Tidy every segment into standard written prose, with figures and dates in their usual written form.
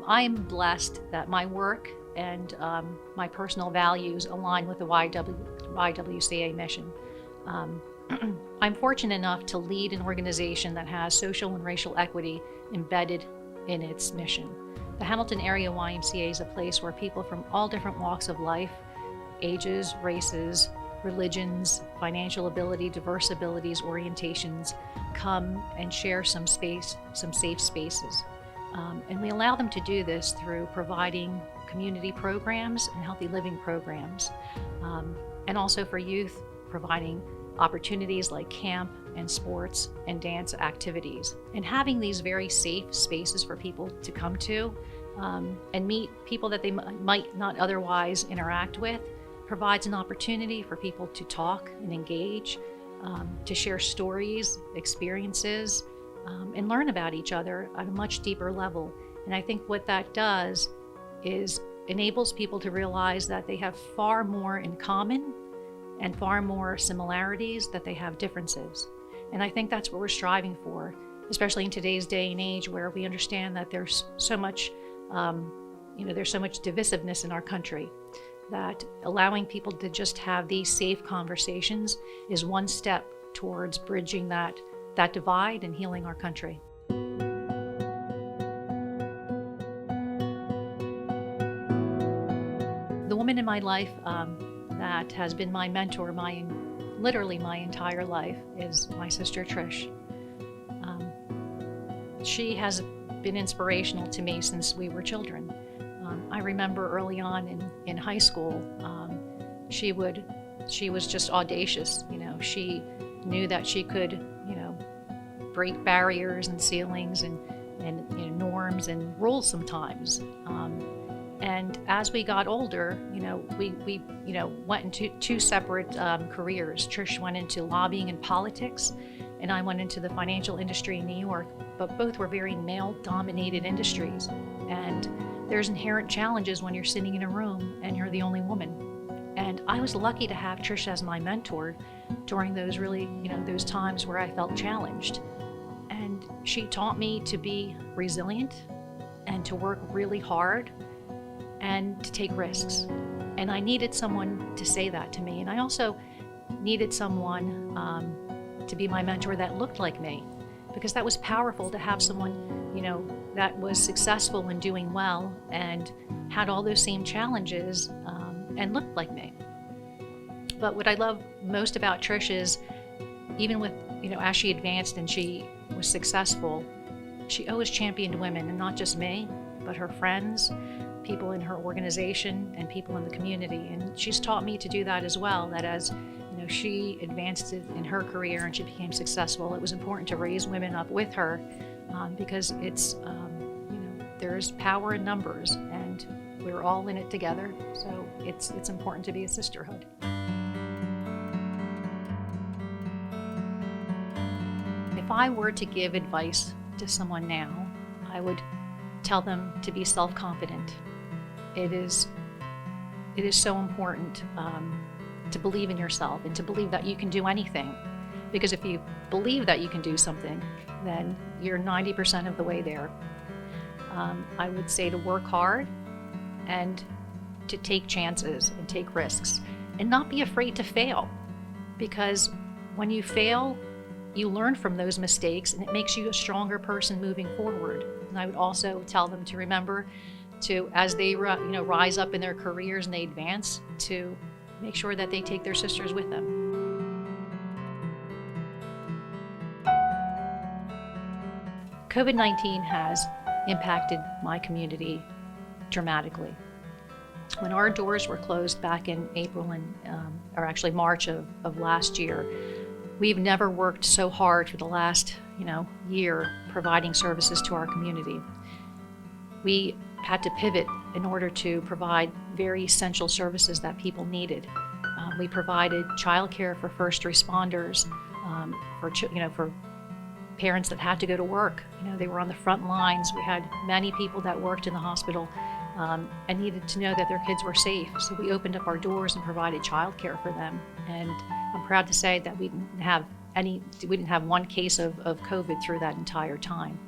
I am blessed that my work and my personal values align with the YWCA mission. I'm fortunate enough to lead an organization that has social and racial equity embedded in its mission. The Hamilton Area YMCA is a place where people from all different walks of life, ages, races, religions, financial ability, diverse abilities, orientations, come and share some space, some safe spaces. And we allow them to do this through providing community programs and healthy living programs. And also for youth, providing opportunities like camp and sports and dance activities. And having these very safe spaces for people to come to and meet people that they might not otherwise interact with provides an opportunity for people to talk and engage, to share stories, experiences, and learn about each other at a much deeper level. And I think what that does is enables people to realize that they have far more in common and far more similarities that they have differences. And I think that's what we're striving for, especially in today's day and age where we understand that there's so much, there's so much divisiveness in our country, that allowing people to just have these safe conversations is one step towards bridging that divide and healing our country. The woman in my life that has been my mentor literally my entire life is my sister Trish. She has been inspirational to me since we were children. I remember early on in high school, she was just audacious. She knew that she could, break barriers and ceilings and norms and rules sometimes. And as we got older, we went into two separate careers. Trish went into lobbying and politics, and I went into the financial industry in New York. But both were very male-dominated industries, and there's inherent challenges when you're sitting in a room and you're the only woman. And I was lucky to have Trish as my mentor during those really, those times where I felt challenged. And she taught me to be resilient and to work really hard and to take risks. And I needed someone to say that to me. And I also needed someone to be my mentor that looked like me, because that was powerful to have someone, that was successful and doing well and had all those same challenges and looked like me. But what I love most about Trish is, even with, as she advanced and she was successful, she always championed women, and not just me, but her friends, people in her organization, and people in the community. And she's taught me to do that as well, that as she advanced in her career and she became successful, it was important to raise women up with her because it's, there's power in numbers and we're all in it together. So it's important to be a sisterhood. If I were to give advice to someone now, I would tell them to be self-confident. It is so important to believe in yourself and to believe that you can do anything. Because if you believe that you can do something, then you're 90% of the way there. I would say to work hard and to take chances and take risks and not be afraid to fail. Because when you fail, you learn from those mistakes and it makes you a stronger person moving forward. And I would also tell them to remember to, as they rise up in their careers and they advance, to make sure that they take their sisters with them. COVID-19 has impacted my community dramatically. When our doors were closed back in April or actually March of last year, we've never worked so hard for the last year providing services to our community. We had to pivot in order to provide very essential services that people needed. We provided childcare for first responders, for parents that had to go to work. They were on the front lines. We had many people that worked in the hospital and needed to know that their kids were safe. So we opened up our doors and provided childcare for them. And I'm proud to say that we didn't have one case of COVID through that entire time.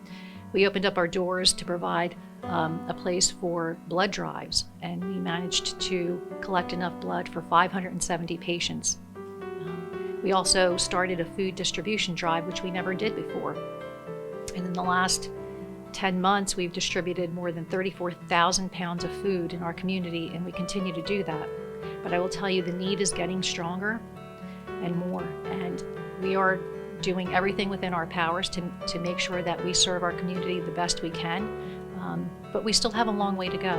We opened up our doors to provide a place for blood drives, and we managed to collect enough blood for 570 patients. We also started a food distribution drive, which we never did before. And in the last 10 months, we've distributed more than 34,000 pounds of food in our community, and we continue to do that. But I will tell you, the need is getting stronger and more, and we are doing everything within our powers to make sure that we serve our community the best we can, but we still have a long way to go.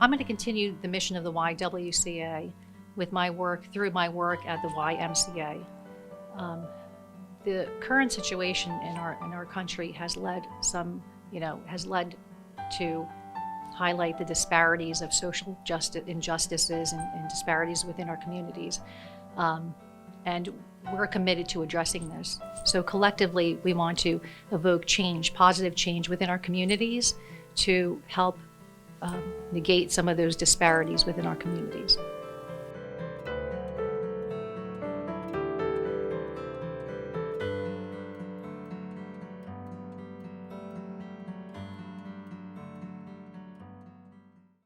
I'm going to continue the mission of the YWCA with my work, through my work at the YMCA. The current situation in our country has led to highlight the disparities of social injustices and disparities within our communities. And we're committed to addressing this. So collectively, we want to evoke change, positive change within our communities to help negate some of those disparities within our communities.